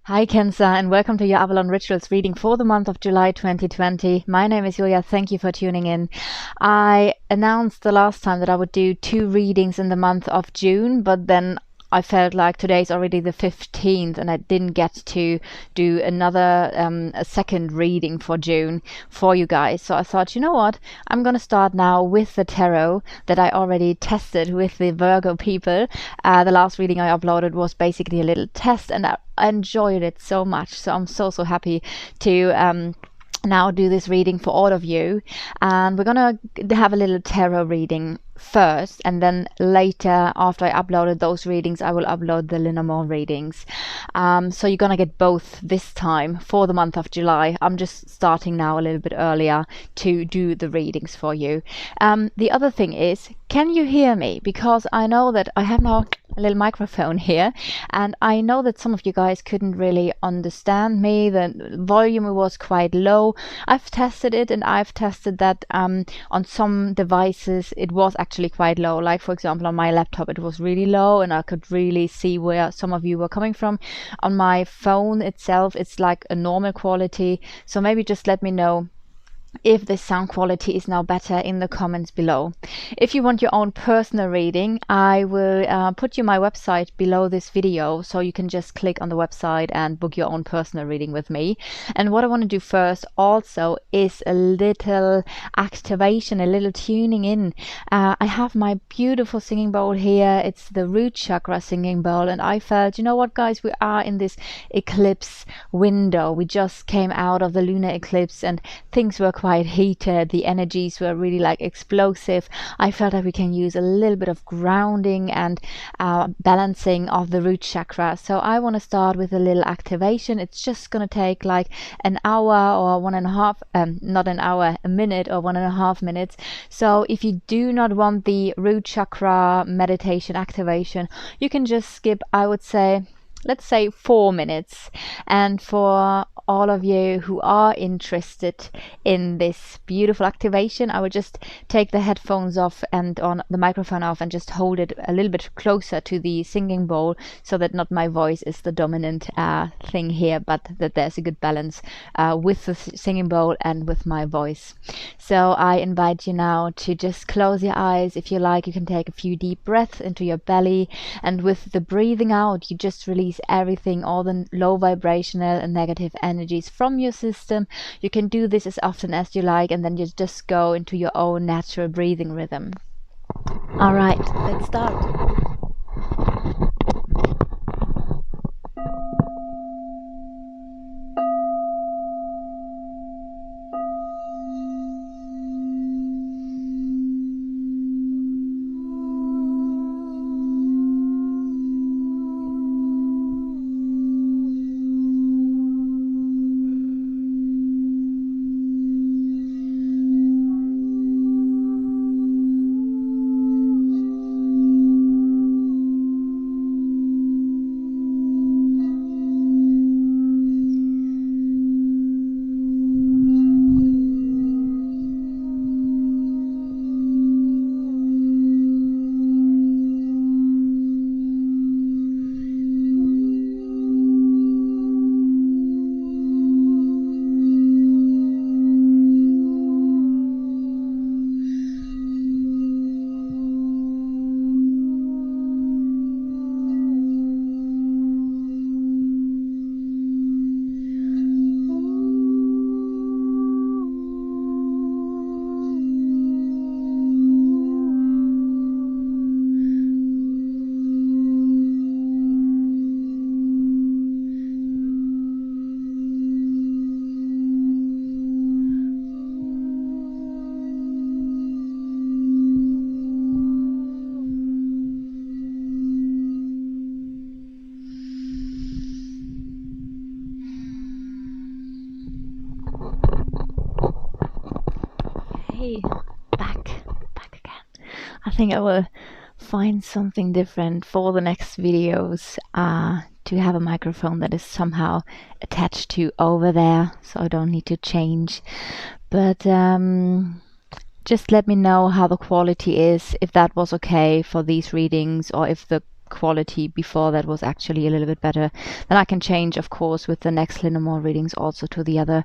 Hi Cancer, and welcome to your Avalon Rituals reading for the month of July 2020. My name is Julia. Thank you for tuning in. I announced the last time that I would do 2 readings in the month of June, but then I felt like today's already the 15th and I didn't get to do a second reading for June for you guys. So I thought, you know what? I'm going to start now with the tarot that I already tested with the Virgo people. The last reading I uploaded was basically a little test, and I enjoyed it so much. So I'm so happy to now do this reading for all of you. And we're gonna have a little tarot reading first, and then later, after I uploaded those readings, I will upload the Lenormand readings. So you're gonna get both this time for the month of July. I'm just starting now a little bit earlier to do the readings for you. The other thing is, can you hear me? Because I know that I have now a little microphone here, and I know that some of you guys couldn't really understand me. The volume was quite low. I've tested it, and I've tested that on some devices it was actually quite low. Like, for example, on my laptop it was really low, and I could really see where some of you were coming from. On my phone itself, it's like a normal quality. So maybe just let me know if the sound quality is now better in the comments below. If you want your own personal reading, I will put you my website below this video, so you can just click on the website and book your own personal reading with me. And what I want to do first also is a little activation, a little tuning in. I have my beautiful singing bowl here. It's the root chakra singing bowl, and I felt, you know what guys, we are in this eclipse window. We just came out of the lunar eclipse and things were quite heated. The energies were really like explosive. I felt like we can use a little bit of grounding and balancing of the root chakra. So I want to start with a little activation. It's just going to take like an hour or 1.5, not an hour, a minute or 1.5 minutes. So if you do not want the root chakra meditation activation, you can just skip, I would say, let's say 4 minutes. And for all of you who are interested in this beautiful activation, I will just take the headphones off and on the microphone off and just hold it a little bit closer to the singing bowl, so that not my voice is the dominant thing here, but that there's a good balance with the singing bowl and with my voice. So I invite you now to just close your eyes. If you like, you can take a few deep breaths into your belly, and with the breathing out you just release everything, all the low vibrational and negative energies from your system. You can do this as often as you like, and then you just go into your own natural breathing rhythm. All right, let's start. Hey, back again. I think I will find something different for the next videos, to have a microphone that is somehow attached to over there, so I don't need to change. But just let me know how the quality is, if that was okay for these readings, or if the quality before that was actually a little bit better. Then I can change, of course, with the next Linamore readings also to the other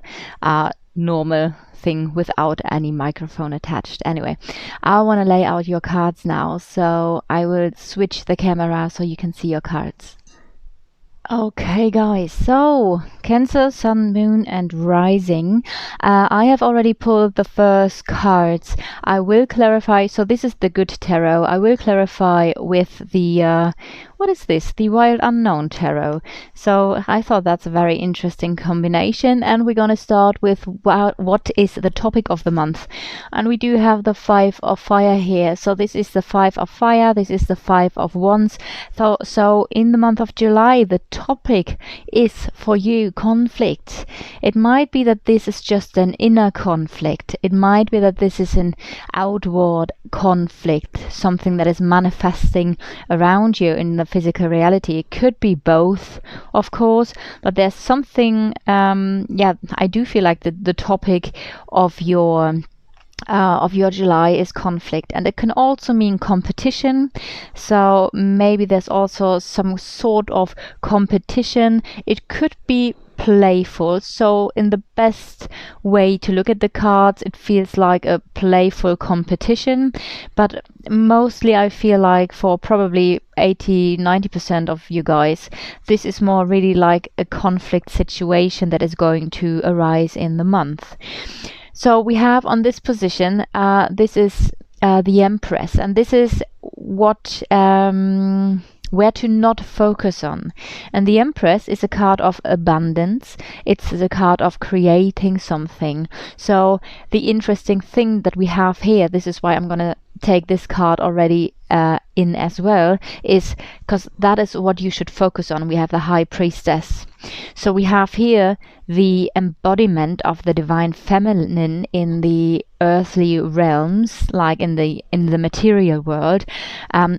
normal thing without any microphone attached. Anyway, I want to lay out your cards now, so I will switch the camera so you can see your cards. Okay guys, so Cancer, Sun, Moon and Rising. I have already pulled the first cards. I will clarify, so this is the good tarot. I will clarify with the, what is this? The Wild Unknown tarot. So I thought that's a very interesting combination, and we're gonna start with what is the topic of the month. And we do have the Five of Fire here. So this is the Five of Fire, this is the Five of Wands. So in the month of July, the topic is for you conflict. It might be that this is just an inner conflict. It might be that this is an outward conflict, something that is manifesting around you in the physical reality. It could be both, of course, but there's something, I do feel like the topic of your July is conflict, and it can also mean competition. So maybe there's also some sort of competition. It could be playful, so in the best way to look at the cards, it feels like a playful competition, but mostly I feel like for probably 80-90% of you guys, this is more really like a conflict situation that is going to arise in the month. So we have on this position, this is the Empress, and this is what where to not focus on. And the Empress is a card of abundance. It's a card of creating something. So the interesting thing that we have here, this is why I'm gonna take this card already in as well, is because that is what you should focus on. We have the High Priestess. So we have here the embodiment of the divine feminine in the earthly realms, like in the material world,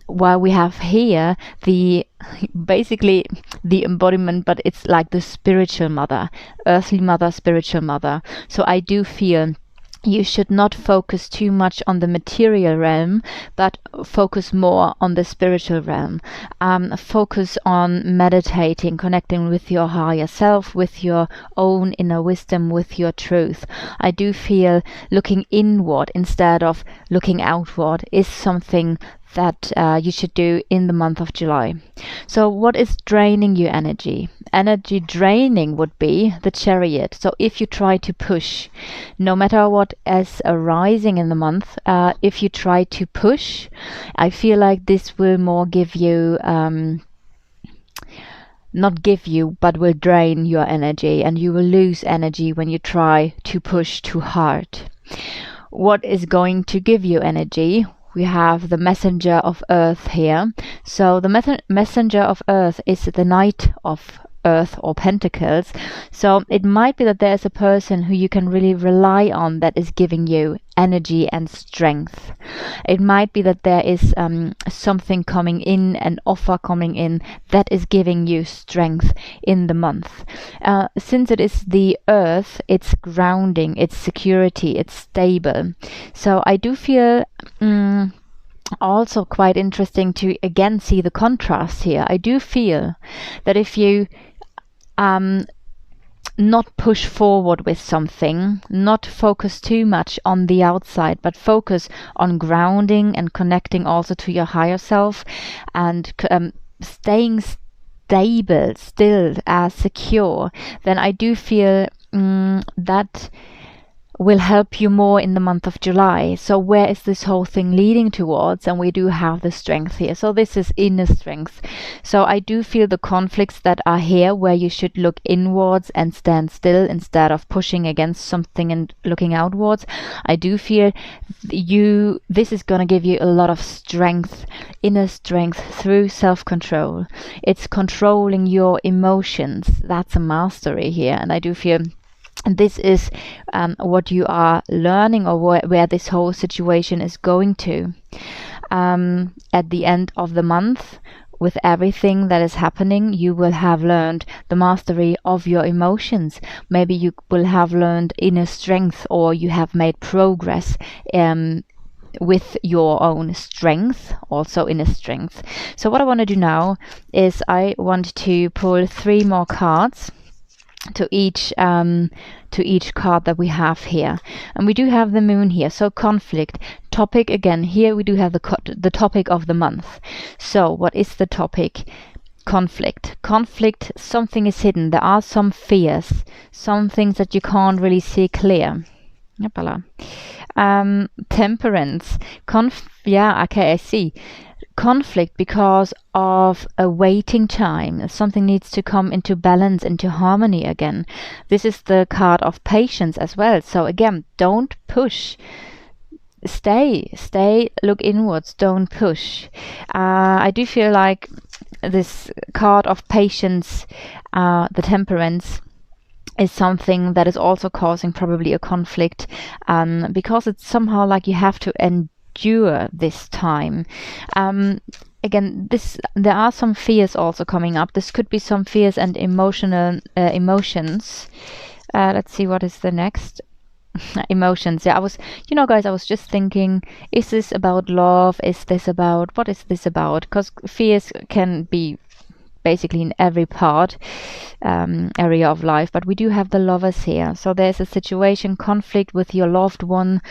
while we have here the basically the embodiment, but it's like the spiritual mother, earthly mother, spiritual mother. So I do feel you should not focus too much on the material realm, but focus more on the spiritual realm. Focus on meditating, connecting with your higher self, with your own inner wisdom, with your truth. I do feel looking inward instead of looking outward is something that you should do in the month of July. So what is draining your energy? Energy draining would be the Chariot. So if you try to push, no matter what is arising in the month, if you try to push, I feel like this will more give you not give you, but will drain your energy, and you will lose energy when you try to push too hard. What is going to give you energy? We have the Messenger of Earth here. So the Messenger of Earth is the Knight of Earth or Pentacles. So it might be that there's a person who you can really rely on that is giving you energy and strength. It might be that there is something coming in, an offer coming in that is giving you strength in the month. Since it is the Earth, it's grounding, it's security, it's stable. So I do feel also quite interesting to again see the contrast here. I do feel that if you not push forward with something, not focus too much on the outside, but focus on grounding and connecting also to your higher self, and staying stable, still, secure, then I do feel that will help you more in the month of July. So where is this whole thing leading towards? And we do have the strength here. So this is inner strength. So I do feel the conflicts that are here where you should look inwards and stand still instead of pushing against something and looking outwards. I do feel this is going to give you a lot of strength, inner strength through self-control. It's controlling your emotions. That's a mastery here. And I do feel this is what you are learning, or where this whole situation is going to. At the end of the month, with everything that is happening, you will have learned the mastery of your emotions. Maybe you will have learned inner strength, or you have made progress with your own strength, also inner strength. So what I want to do now is I want to pull 3 more cards to each card that we have here, and we do have the moon here. So conflict topic again. Here we do have the topic of the month. So what is the topic? Conflict. Something is hidden. There are some fears, some things that you can't really see clear. Temperance. Yeah, okay, I see. Conflict because of a waiting time. Something needs to come into balance, into harmony again. This is the card of patience as well. So again, don't push. Stay, look inwards, don't push. I do feel like this card of patience, the temperance, is something that is also causing probably a conflict, because it's somehow like you have to endure this time. Again, there are some fears also coming up. This could be some fears and emotions. Let's see, what is the next? Emotions. Yeah, guys, I was just thinking, is this about love? What is this about? Because fears can be basically in every area of life, but we do have the Lovers here. So there's a situation, conflict with your loved one.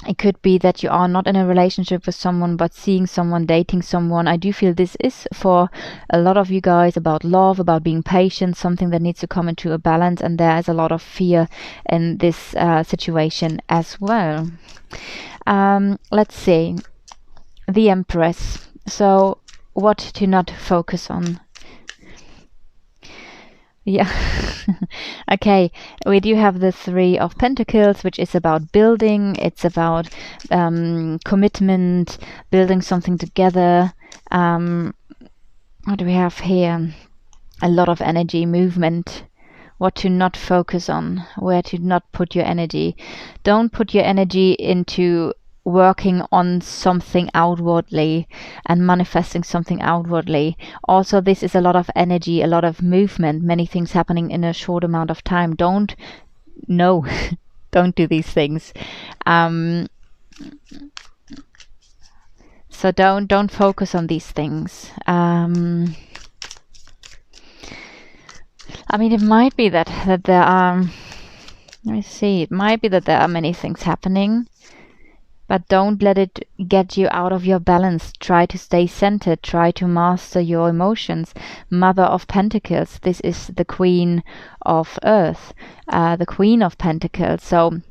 It could be that you are not in a relationship with someone, but seeing someone, dating someone. I do feel this is for a lot of you guys about love, about being patient, something that needs to come into a balance, and there is a lot of fear in this situation as well. Let's see. The Empress. So what to not focus on? Yeah. Okay, we do have the 3 of Pentacles, which is about building. It's about commitment, building something together. What do we have here? A lot of energy, movement. What to not focus on, where to not put your energy. Don't put your energy into working on something outwardly and manifesting something outwardly. Also, this is a lot of energy, a lot of movement, many things happening in a short amount of time. Don't do these things. So don't focus on these things. I mean, it might be that there are, let me see, it might be that there are many things happening, but don't let it get you out of your balance. Try to stay centered. Try to master your emotions. Mother of Pentacles. This is the Queen of Earth, the Queen of Pentacles. So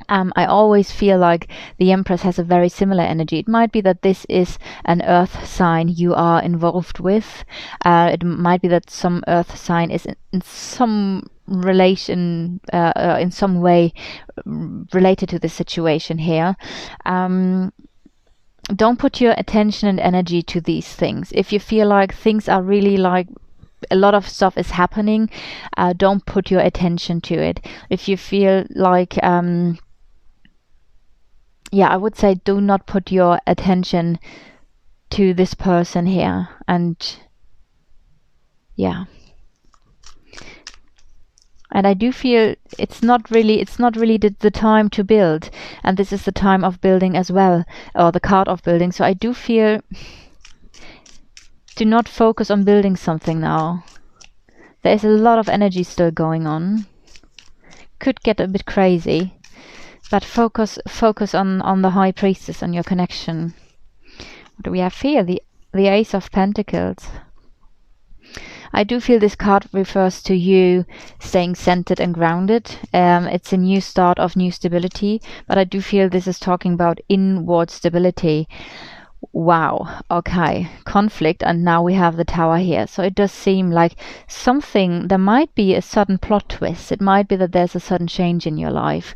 I always feel like the Empress has a very similar energy. It might be that this is an earth sign you are involved with. It might be that some earth sign is in some relation, in some way related to this situation here. Don't put your attention and energy to these things. If you feel like things are really like a lot of stuff is happening, don't put your attention to it. If you feel like I would say do not put your attention to this person here. And yeah, and I do feel it's not really the time to build, and this is the time of building as well, or the card of building. So I do feel, do not focus on building something now. There is a lot of energy still going on. Could get a bit crazy, but focus on the High Priestess, on your connection. What do we have here? The Ace of Pentacles. I do feel this card refers to you staying centered and grounded. It's a new start of new stability, but I do feel this is talking about inward stability. Wow, okay, conflict, and now we have the Tower here. So it does seem like there might be a sudden plot twist. It might be that there's a sudden change in your life,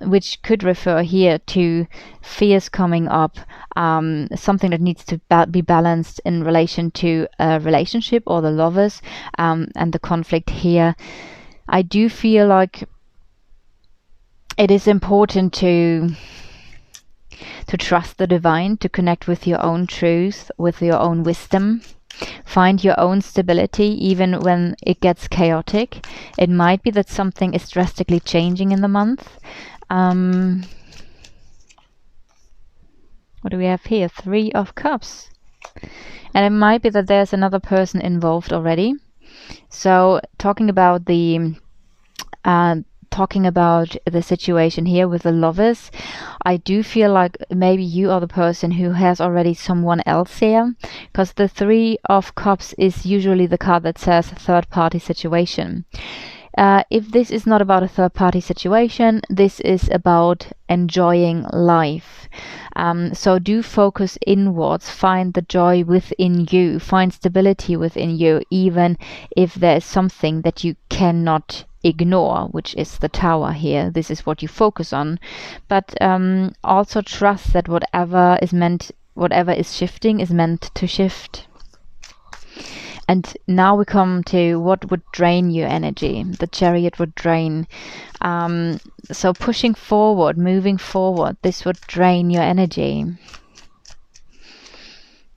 which could refer here to fears coming up, something that needs to be balanced in relation to a relationship or the Lovers, and the conflict here. I do feel like it is important to trust the divine, to connect with your own truth, with your own wisdom. Find your own stability even when it gets chaotic. It might be that something is drastically changing in the month. What do we have here? Three of Cups. And it might be that there's another person involved already. So talking about the situation here with the Lovers, I do feel like maybe you are the person who has already someone else here, because the Three of Cups is usually the card that says third party situation. If this is not about a third party situation, this is about enjoying life. So do focus inwards, find the joy within you, find stability within you, even if there is something that you cannot ignore, which is the Tower here. This is what you focus on. But also trust that whatever is shifting is meant to shift. And now we come to what would drain your energy. The Chariot would drain. So pushing forward, moving forward, this would drain your energy.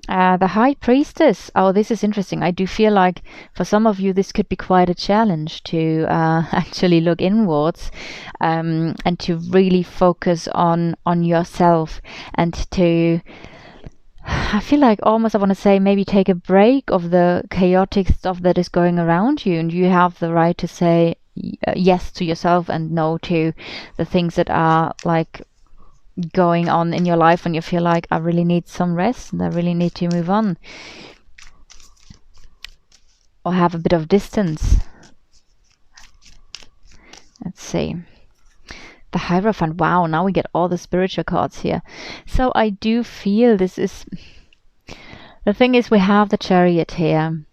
The High Priestess. Oh, this is interesting. I do feel like for some of you this could be quite a challenge to actually look inwards and to really focus on yourself, and to, I feel like almost I want to say, maybe take a break of the chaotic stuff that is going around you, and you have the right to say yes to yourself and no to the things that are like going on in your life when you feel like I really need some rest and I really need to move on or have a bit of distance. Let's see. The Hierophant. Wow, now we get all the spiritual cards here. So I do feel this is... The thing is, we have the Chariot here.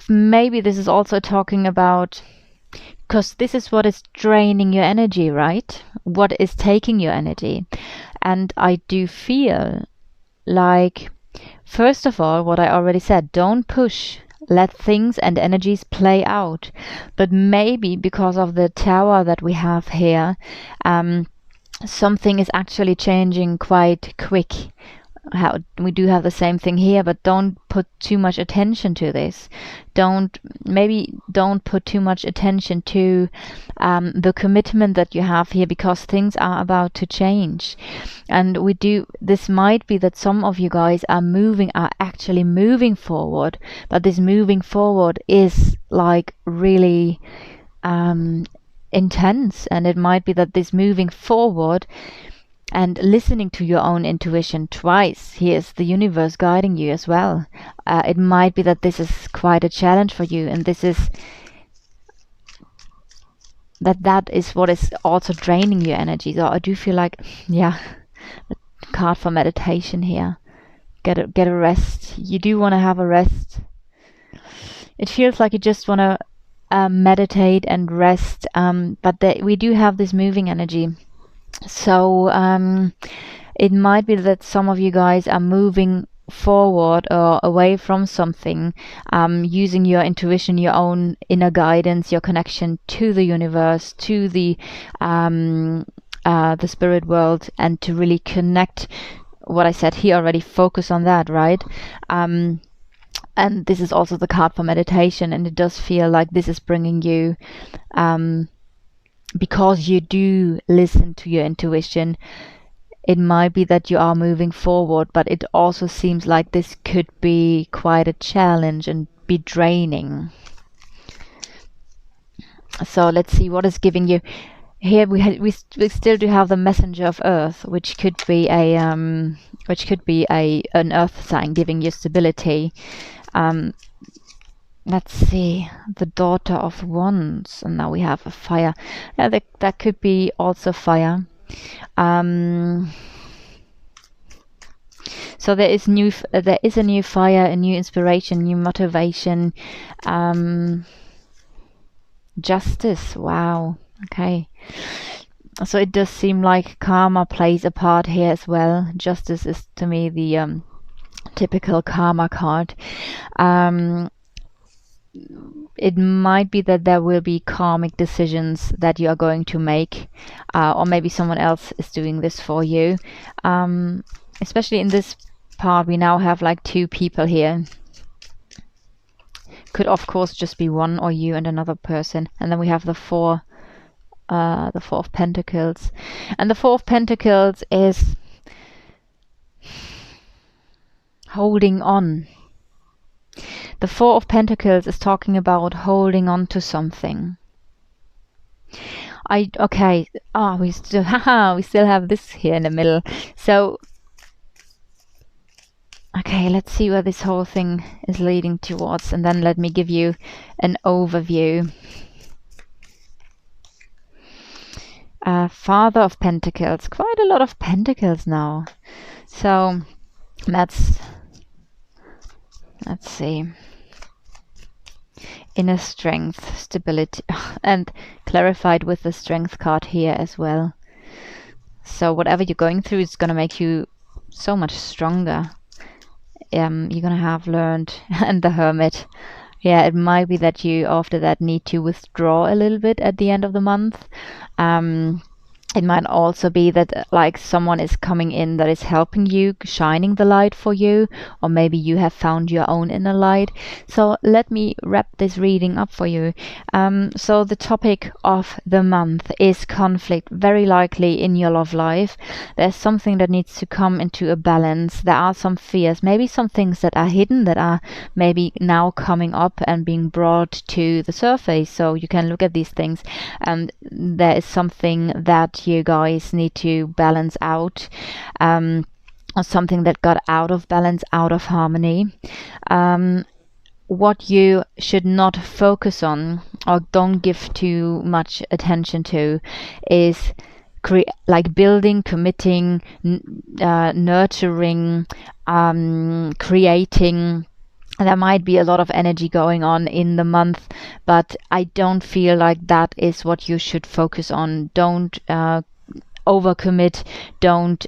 Maybe this is also talking about... Because this is what is draining your energy, right? What is taking your energy. And I do feel like, first of all, what I already said, don't push. Let things and energies play out. But maybe because of the Tower that we have here, something is actually changing quite quick. We do have the same thing here, but don't put too much attention to this. Don't put too much attention to the commitment that you have here, because things are about to change. And this might be that some of you guys are actually moving forward, but this moving forward is like really intense, and it might be that this moving forward and listening to your own intuition twice. Here's the universe guiding you as well. It might be that this is quite a challenge for you, and this is that is what is also draining your energy. So I do feel like, yeah, the card for meditation here. Get a rest. You do want to have a rest. It feels like you just want to meditate and rest, but we do have this moving energy. So it might be that some of you guys are moving forward or away from something, using your intuition, your own inner guidance, your connection to the universe, to the spirit world, and to really connect. What I said here already, focus on that, right? And this is also the card for meditation, and it does feel like this is bringing you because you do listen to your intuition. It might be that you are moving forward, but it also seems like this could be quite a challenge and be draining. So let's see what is giving you. Here we still do have the Messenger of Earth, which could be an earth sign giving you stability. Let's see, the Daughter of Wands, and now we have a fire. Yeah, that could be also fire. So there is a new fire, a new inspiration, new motivation. Justice. Wow. Okay. So it does seem like karma plays a part here as well. Justice is to me the typical karma card. It might be that there will be karmic decisions that you are going to make, or maybe someone else is doing this for you. Especially in this part, we now have like two people here. Could of course just be one, or you and another person. And then we have the Four of Pentacles. And the Four of Pentacles is holding on. The Four of Pentacles is talking about holding on to something. Okay. We still have this here in the middle. So okay, let's see where this whole thing is leading towards, and then let me give you an overview. Father of Pentacles, quite a lot of Pentacles now. So let's see. Inner strength, stability, and clarified with the Strength card here as well. So whatever you're going through is going to make you so much stronger. You're going to have learned. And the Hermit. Yeah, it might be that you after that need to withdraw a little bit at the end of the month. It might also be that like someone is coming in that is helping you, shining the light for you, or maybe you have found your own inner light. So let me wrap this reading up for you. So the topic of the month is conflict, very likely in your love life. There's something that needs to come into a balance. There are some fears, maybe some things that are hidden that are maybe now coming up and being brought to the surface. So you can look at these things, and there is something that you guys need to balance out, or something that got out of balance, out of harmony. What you should not focus on or don't give too much attention to is like building, committing, nurturing, creating. There might be a lot of energy going on in the month, but I don't feel like that is what you should focus on. Don't overcommit. Don't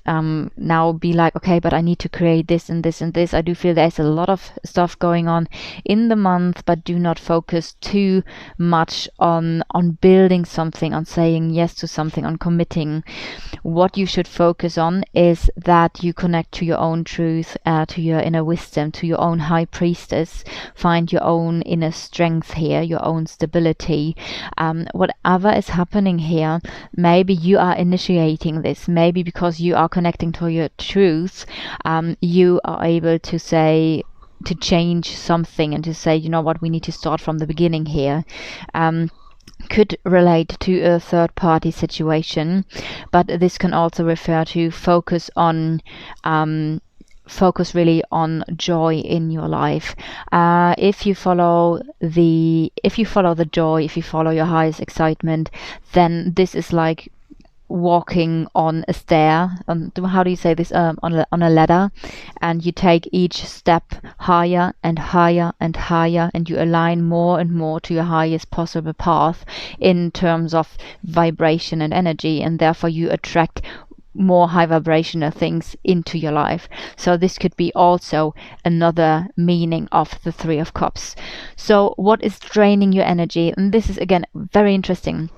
now be like, okay, but I need to create this and this and this. I do feel there's a lot of stuff going on in the month, but do not focus too much on building something, on saying yes to something, on committing. What you should focus on is that you connect to your own truth, to your inner wisdom, to your own high priestess. Find your own inner strength here, your own stability. Whatever is happening here, maybe you are initiating this, maybe because you are connecting to your truth, you are able to say, to change something and to say, you know what, we need to start from the beginning here. Could relate to a third party situation, but this can also refer to focus really on joy in your life. If you follow the joy, if you follow your highest excitement, then this is like walking on a stair, how do you say this, on a ladder, and you take each step higher and higher and higher, and you align more and more to your highest possible path in terms of vibration and energy, and therefore you attract more high vibrational things into your life. So this could be also another meaning of the Three of Cups. So what is draining your energy? And this is again very interesting,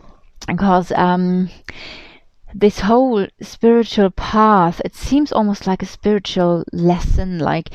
because this whole spiritual path, it seems almost like a spiritual lesson. Like,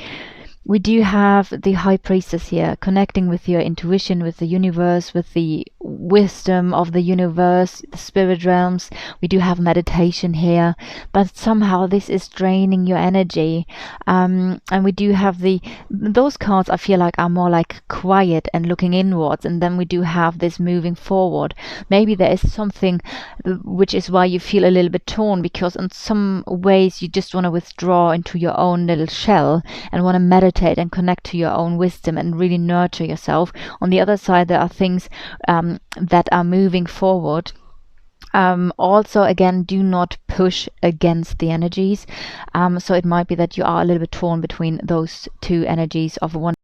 we do have the High Priestess here, connecting with your intuition, with the universe, with the wisdom of the universe, the spirit realms. We do have meditation here, but somehow this is draining your energy. And we do have those cards, I feel like, are more like quiet and looking inwards, and then we do have this moving forward. Maybe there is something which is why you feel a little bit torn, because in some ways you just want to withdraw into your own little shell and want to meditate and connect to your own wisdom and really nurture yourself. On the other side, there are things that are moving forward. Also, again, do not push against the energies. So it might be that you are a little bit torn between those two energies of one.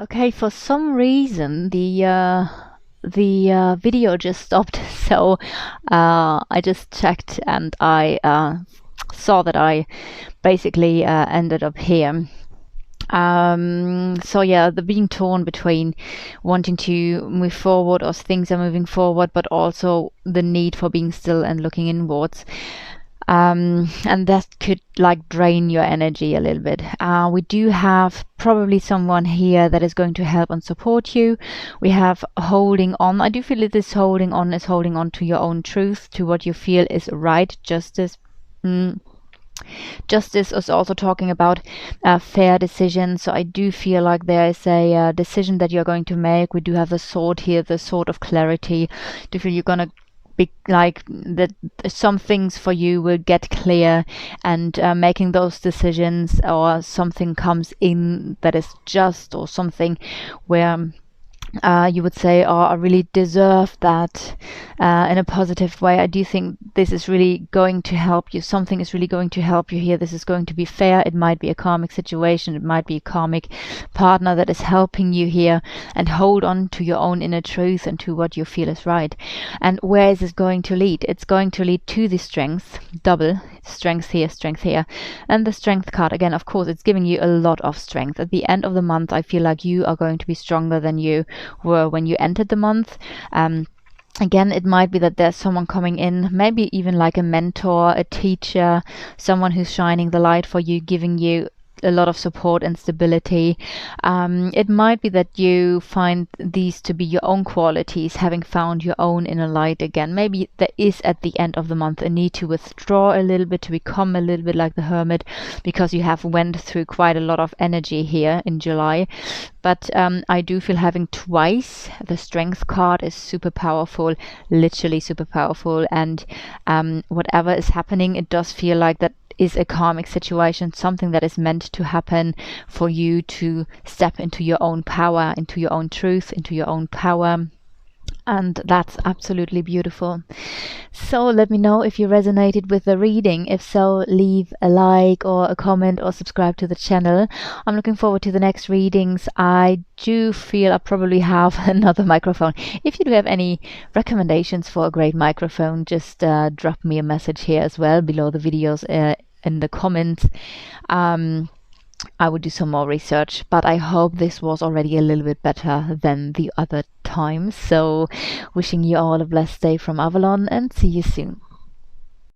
Okay, for some reason the video just stopped, so I just checked, and I saw that I basically ended up here. So yeah, the being torn between wanting to move forward, or things are moving forward, but also the need for being still and looking inwards. And that could like drain your energy a little bit. We do have probably someone here that is going to help and support you. We have holding on. I do feel that this holding on is holding on to your own truth, to what you feel is right, justice. Justice is also talking about fair decisions. So I do feel like there is a decision that you're going to make. We do have the sword here, the sword of clarity. Do you feel you're gonna be like that? Some things for you will get clear, and making those decisions, or something comes in that is just, or something where you would say, oh, I really deserve that, in a positive way. I do think this is really going to help you. Something is really going to help you here. This is going to be fair. It might be a karmic situation. It might be a karmic partner that is helping you here, and hold on to your own inner truth and to what you feel is right. And where is this going to lead? It's going to lead to the strength, double strength here. And the strength card, again, of course, it's giving you a lot of strength. At the end of the month, I feel like you are going to be stronger than you were when you entered the month. Again, it might be that there's someone coming in, maybe even like a mentor, a teacher, someone who's shining the light for you, giving you a lot of support and stability. It might be that you find these to be your own qualities, having found your own inner light again. Maybe there is at the end of the month a need to withdraw a little bit, to become a little bit like the hermit, because you have went through quite a lot of energy here in July. But I do feel having twice the strength card is super powerful, literally super powerful. And whatever is happening, it does feel like that is a karmic situation, something that is meant to happen for you to step into your own power, into your own truth, into your own power. And that's absolutely beautiful. So let me know if you resonated with the reading. If so, leave a like or a comment or subscribe to the channel. I'm looking forward to the next readings. I do feel I probably have another microphone. If you do have any recommendations for a great microphone, just drop me a message here as well below the videos, in the comments. I would do some more research, but I hope this was already a little bit better than the other times. So wishing you all a blessed day from Avalon, and see you soon.